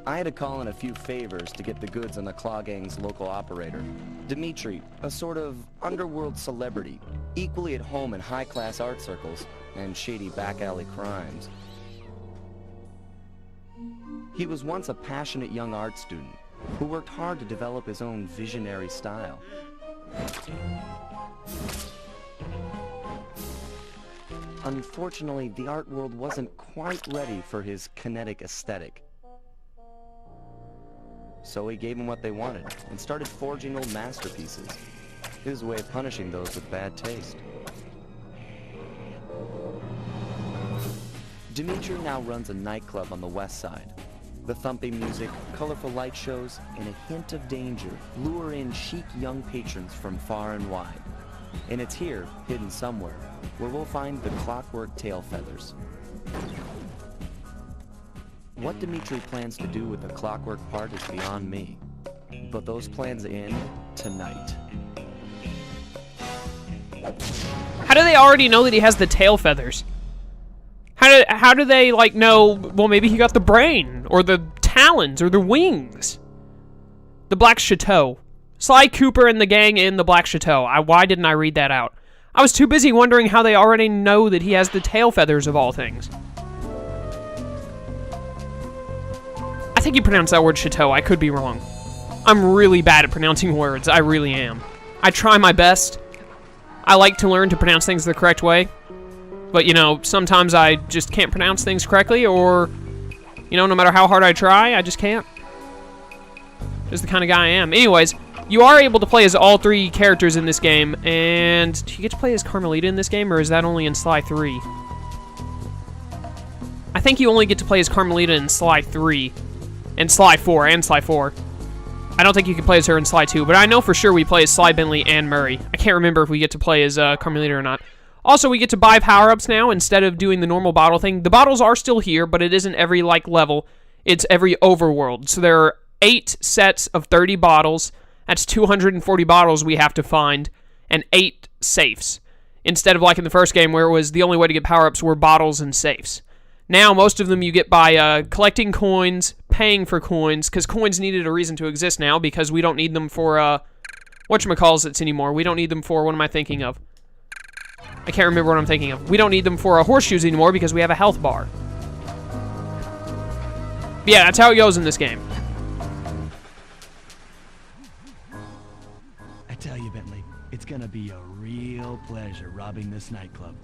I had to call in a few favors to get the goods on the Claw Gang's local operator, Dimitri, a sort of underworld celebrity, equally at home in high-class art circles and shady back-alley crimes. He was once a passionate young art student who worked hard to develop his own visionary style. Unfortunately, the art world wasn't quite ready for his kinetic aesthetic. So he gave them what they wanted and started forging old masterpieces. His way of punishing those with bad taste. Dimitri now runs a nightclub on the west side. The thumping music, colorful light shows, and a hint of danger lure in chic young patrons from far and wide. And it's here, hidden somewhere, where we'll find the clockwork tail feathers. What Dimitri plans to do with the clockwork part is beyond me. But those plans end tonight. How do they already know that he has the tail feathers? How do they, like, know, well, maybe he got the brain, or the talons, or the wings? The Black Chateau. Sly Cooper and the gang in the Black Chateau. Why didn't I read that out? I was too busy wondering how they already know that he has the tail feathers of all things. I think you pronounce that word Chateau. I could be wrong. I'm really bad at pronouncing words. I really am. I try my best. I like to learn to pronounce things the correct way. But, you know, sometimes I just can't pronounce things correctly, or, you know, no matter how hard I try, I just can't. Just the kind of guy I am. Anyways, you are able to play as all three characters in this game, and do you get to play as Carmelita in this game, or is that only in Sly 3? I think you only get to play as Carmelita in Sly 3, and Sly 4, and Sly 4. I don't think you can play as her in Sly 2, but I know for sure we play as Sly Bentley and Murray. I can't remember if we get to play as Carmelita or not. Also, we get to buy power-ups now instead of doing the normal bottle thing. The bottles are still here, but it isn't every, like, level. It's every overworld. So there are 8 sets of 30 bottles. That's 240 bottles we have to find, and 8 safes. Instead of, like, in the first game where it was the only way to get power-ups were bottles and safes. Now, most of them you get by collecting coins, paying for coins, because coins needed a reason to exist now, because we don't need them for, whatchamacallits anymore. We don't need them for, what am I thinking of? I can't remember what I'm thinking of. We don't need them for horseshoes anymore because we have a health bar. But yeah, that's how it goes in this game. I tell you, Bentley, it's gonna be a real pleasure robbing this nightclub.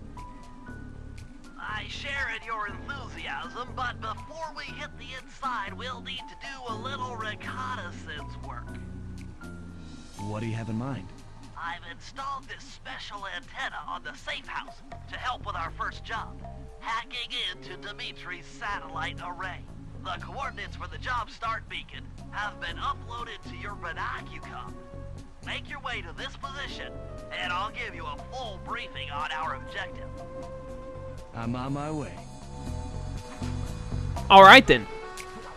I share in your enthusiasm, but before we hit the inside, we'll need to do a little reconnaissance work. What do you have in mind? I've installed this special antenna on the safe house to help with our first job, hacking into Dimitri's satellite array. The coordinates for the job start beacon have been uploaded to your binocucom. Make your way to this position, and I'll give you a full briefing on our objective. I'm on my way. Alright then.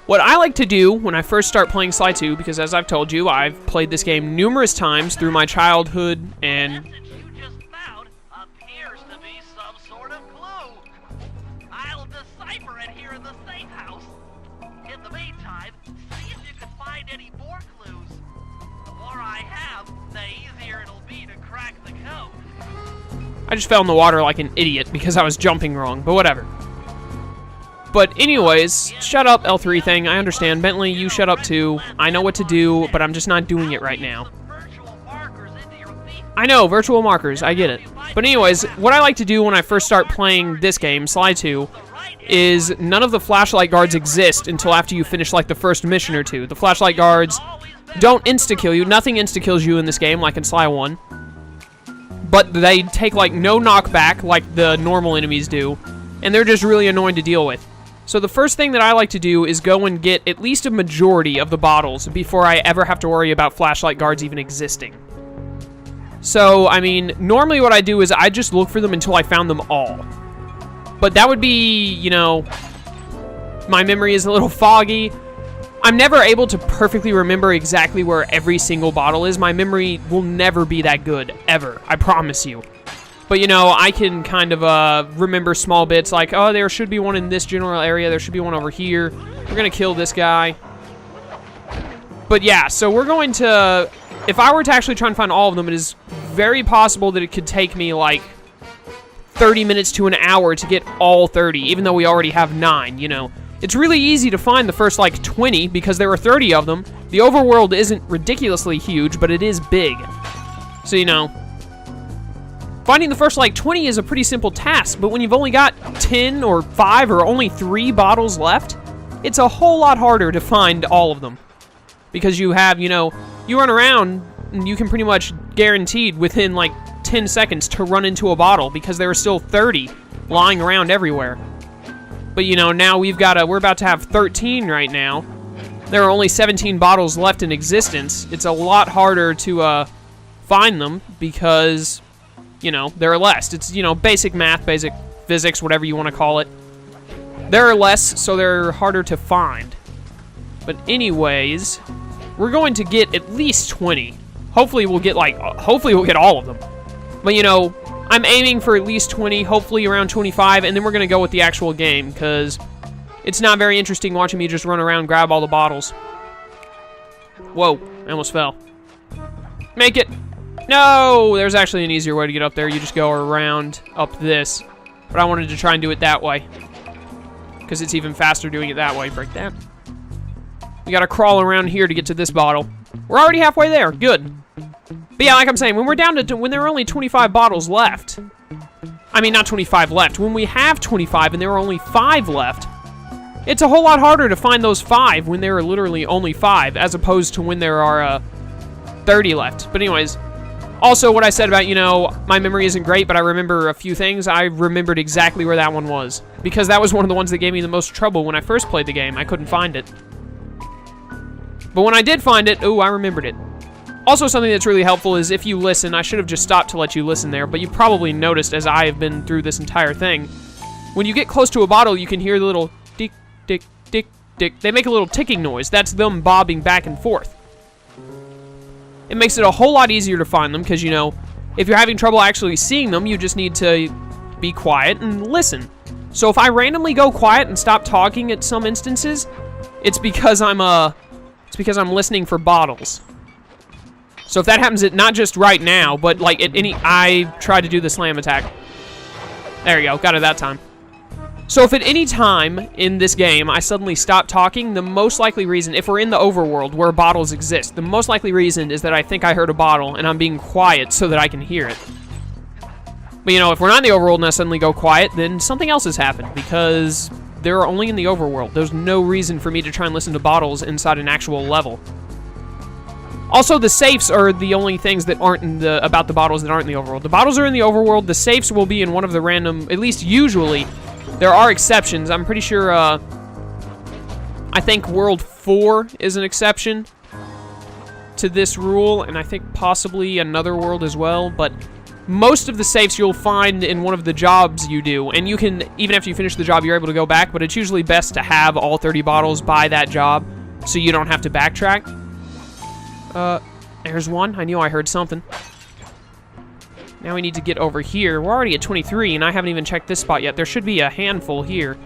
What I like to do when I first start playing Sly 2, because as I've told you, I've played this game numerous times through my childhood, and... The message you just found appears to be some sort of clue. I'll decipher it here in the safe house. In the meantime, see if you can find any more clues. The more I have, the easier it'll be to crack the code. I just fell in the water like an idiot because I was jumping wrong, but whatever. But anyways, shut up, L3 thing. I understand. Bentley, you shut up too. I know what to do, but I'm just not doing it right now. I know, virtual markers. I get it. But anyways, what I like to do when I first start playing this game, Sly 2, is none of the flashlight guards exist until after you finish like the first mission or two. The flashlight guards don't insta-kill you. Nothing insta-kills you in this game like in Sly 1. But they take like no knockback like the normal enemies do. And they're just really annoying to deal with. So the first thing that I like to do is go and get at least a majority of the bottles before I ever have to worry about flashlight guards even existing. So, I mean, normally what I do is I just look for them until I found them all. But that would be, you know, my memory is a little foggy. I'm never able to perfectly remember exactly where every single bottle is. My memory will never be that good, ever. I promise you. But, you know, I can kind of remember small bits like, oh, there should be one in this general area. There should be one over here. We're going to kill this guy. But, yeah, so we're going to... If I were to actually try and find all of them, it is very possible that it could take me, like, 30 minutes to an hour to get all 30, even though we already have 9, you know. It's really easy to find the first, like, 20 because there are 30 of them. The overworld isn't ridiculously huge, but it is big. So, you know... Finding the first, like, 20 is a pretty simple task, but when you've only got 10 or 5 or only 3 bottles left, it's a whole lot harder to find all of them. Because you have, you know, you run around, and you can pretty much guaranteed within, like, 10 seconds to run into a bottle, because there are still 30 lying around everywhere. But, you know, now we're about to have 13 right now. There are only 17 bottles left in existence. It's a lot harder to, find them, because... You know, there are less. It's, you know, basic math, basic physics, whatever you want to call it. There are less, so they're harder to find. But anyways, we're going to get at least 20. Hopefully we'll get, like, hopefully we'll get all of them. But, you know, I'm aiming for at least 20, hopefully around 25, and then we're going to go with the actual game, because it's not very interesting watching me just run around and grab all the bottles. Whoa, I almost fell. Make it! No! There's actually an easier way to get up there. You just go around up this. But I wanted to try and do it that way. Because it's even faster doing it that way. Break that. We gotta crawl around here to get to this bottle. We're already halfway there. Good. But yeah, like I'm saying, when we're down to... When there are only 25 bottles left... I mean, not 25 left. When we have 25 and there are only 5 left... It's a whole lot harder to find those 5 when there are literally only 5, as opposed to when there are 30 left. But anyways... Also, what I said about, you know, my memory isn't great, but I remember a few things. I remembered exactly where that one was. Because that was one of the ones that gave me the most trouble when I first played the game. I couldn't find it. But when I did find it, ooh, I remembered it. Also, something that's really helpful is if you listen, I should have just stopped to let you listen there, but you probably noticed as I have been through this entire thing, when you get close to a bottle, you can hear the little tick, tick, tick, tick. They make a little ticking noise. That's them bobbing back and forth. It makes it a whole lot easier to find them because, you know, if you're having trouble actually seeing them, you just need to be quiet and listen. So if I randomly go quiet and stop talking at some instances, it's because I'm listening for bottles. So if that happens at not just right now, but like at I try to do the slam attack. There you go, got it that time. So if at any time in this game I suddenly stop talking, the most likely reason, if we're in the overworld where bottles exist, the most likely reason is that I think I heard a bottle and I'm being quiet so that I can hear it. But you know, if we're not in the overworld and I suddenly go quiet, then something else has happened because they're only in the overworld. There's no reason for me to try and listen to bottles inside an actual level. Also, the safes are the only things that aren't in about the bottles that aren't in the overworld. The bottles are in the overworld. The safes will be in one of the random, at least usually. There are exceptions. I'm pretty sure, I think World 4 is an exception to this rule, and I think possibly another world as well, but most of the safes you'll find in one of the jobs you do, and you can, even after you finish the job, you're able to go back, but it's usually best to have all 30 bottles by that job, so you don't have to backtrack. There's one. I knew I heard something. Now we need to get over here. We're already at 23, and I haven't even checked this spot yet. There should be a handful here.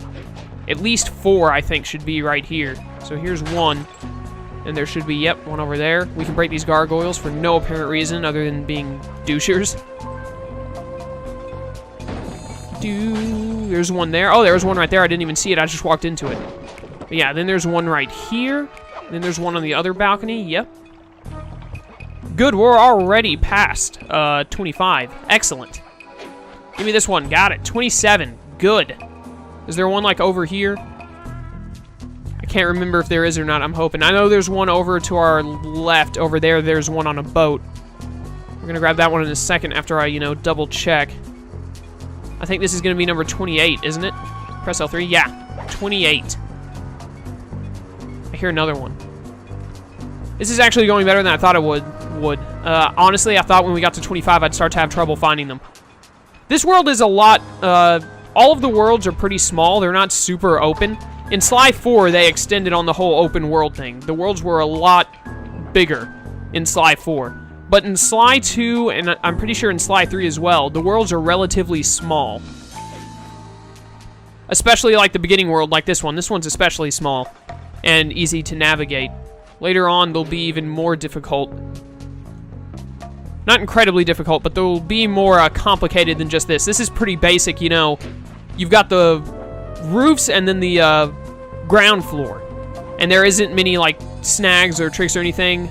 At least 4, I think, should be right here. So here's one. And there should be, yep, one over there. We can break these gargoyles for no apparent reason other than being douchers. There's one there. Oh, there was one right there. I didn't even see it. I just walked into it. But yeah, then there's one right here. Then there's one on the other balcony. Yep. Good, we're already past 25. Excellent. Give me this one. Got it. 27. Good. Is there one, like, over here? I can't remember if there is or not. I'm hoping. I know there's one over to our left. Over there, there's one on a boat. We're going to grab that one in a second after I, you know, double check. I think this is going to be number 28, isn't it? Press L3. Yeah. 28. I hear another one. This is actually going better than I thought it would. Honestly, I thought when we got to 25, I'd start to have trouble finding them. This world is a lot, all of the worlds are pretty small. They're not super open. In Sly 4, they extended on the whole open world thing. The worlds were a lot bigger in Sly 4. But in Sly 2, and I'm pretty sure in Sly 3 as well, the worlds are relatively small. Especially like the beginning world, like this one. This one's especially small and easy to navigate. Later on, they'll be even more difficult. Not incredibly difficult, but they'll be more complicated than just this. This is pretty basic, you know. You've got the roofs and then the ground floor. And there isn't many, like, snags or tricks or anything.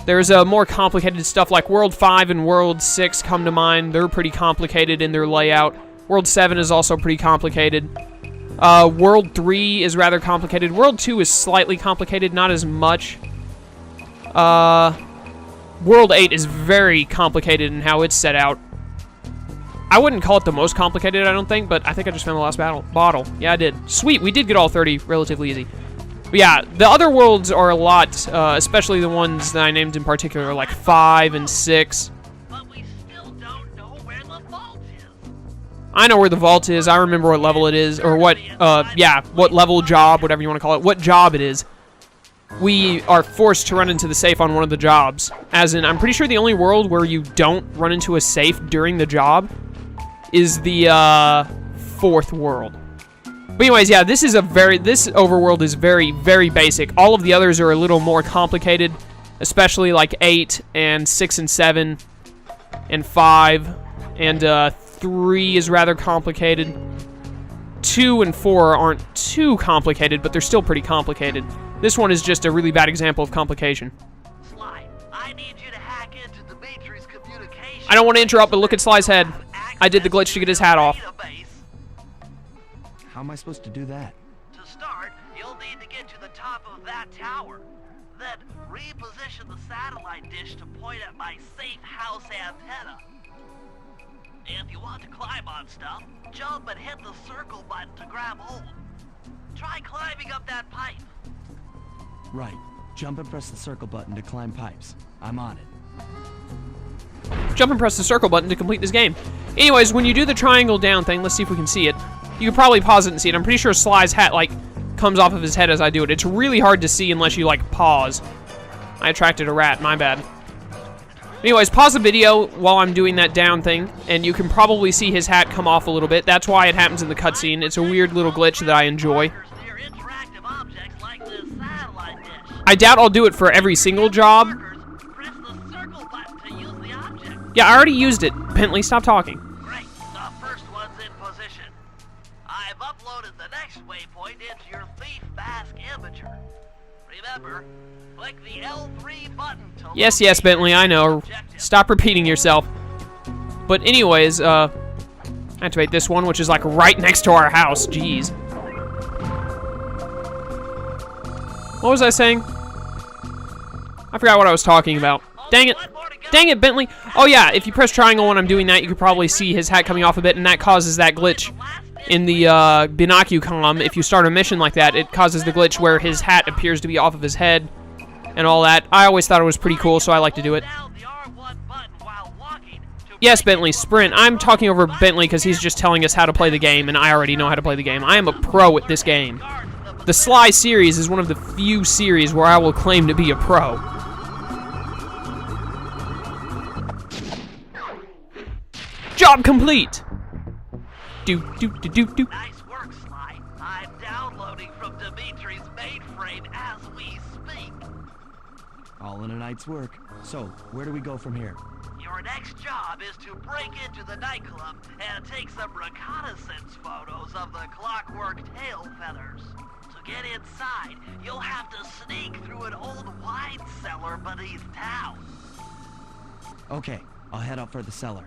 There's more complicated stuff like World 5 and World 6 come to mind. They're pretty complicated in their layout. World 7 is also pretty complicated. World 3 is rather complicated. World 2 is slightly complicated, not as much. World 8 is very complicated in how it's set out. I wouldn't call it the most complicated, I don't think, but I think I just found the last bottle. Yeah, I did. Sweet, we did get all 30 relatively easy. But yeah, the other worlds are a lot, especially the ones that I named in particular, like 5 and 6. But we still don't know where the vault is. I know where the vault is. I remember what level it is, or what, what level, job, whatever you want to call it, what job it is. We are forced to run into the safe on one of the jobs. As in, I'm pretty sure the only world where you don't run into a safe during the job is the 4th world. But anyways, yeah, this overworld is very, very basic. All of the others are a little more complicated, especially like 8 and 6 and 7 and 5, and 3 is rather complicated. 2 and 4 aren't too complicated, but they're still pretty complicated. This one is just a really bad example of complication. Sly, I need you to hack into Dimitri's communication. I don't want to interrupt, but look at Sly's head. I did the glitch to get his hat off. How am I supposed to do that? To start, you'll need to get to the top of that tower. Then reposition the satellite dish to point at my safe house antenna. If you want to climb on stuff, jump and hit the circle button to grab hold. Try climbing up that pipe. Right. Jump and press the circle button to climb pipes. I'm on it. Jump and press the circle button to complete this game. Anyways, when you do the triangle down thing, let's see if we can see it. You can probably pause it and see it. I'm pretty sure Sly's hat, like, comes off of his head as I do it. It's really hard to see unless you, like, pause. I attracted a rat, my bad. Anyways, pause the video while I'm doing that down thing, and you can probably see his hat come off a little bit. That's why it happens in the cutscene. It's a weird little glitch that I enjoy. I doubt I'll do it for every single job. Yeah, I already used it. Bentley, stop talking. Great. The first one's in position. I've uploaded the next waypoint into your thief mask imager. Remember, click the L3 button to Yes, Bentley, I know. Stop repeating yourself. But anyways, activate this one, which is like right next to our house. Jeez. What was I saying? I forgot what I was talking about. Dang it. Dang it, Bentley. Oh, yeah, if you press triangle when I'm doing that, you can probably see his hat coming off a bit, and that causes that glitch in the binocucom. If you start a mission like that, it causes the glitch where his hat appears to be off of his head and all that. I always thought it was pretty cool, so I like to do it. Yes, Bentley, sprint. I'm talking over Bentley because he's just telling us how to play the game, and I already know how to play the game. I am a pro at this game. The Sly series is one of the few series where I will claim to be a pro. Job complete! Do. Nice work, Sly. I'm downloading from Dimitri's mainframe as we speak. All in a night's work. So, where do we go from here? Your next job is to break into the nightclub and take some reconnaissance photos of the clockwork tail feathers. To get inside, you'll have to sneak through an old wine cellar beneath town. Okay, I'll head up for the cellar.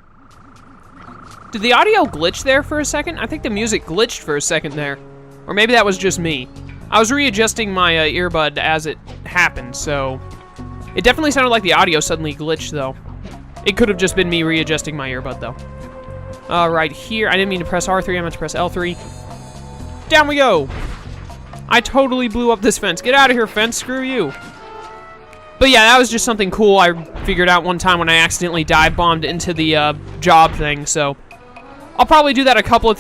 Did the audio glitch there for a second? I think the music glitched for a second there. Or maybe that was just me. I was readjusting my earbud as it happened, so... It definitely sounded like the audio suddenly glitched, though. It could have just been me readjusting my earbud, though. Right here. I didn't mean to press R3, I meant to press L3. Down we go! I totally blew up this fence. Get out of here, fence. Screw you. But yeah, that was just something cool I figured out one time when I accidentally dive-bombed into the job thing, so... I'll probably do that a couple of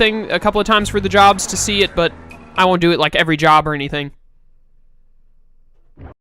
times for the jobs to see it, but I won't do it like every job or anything.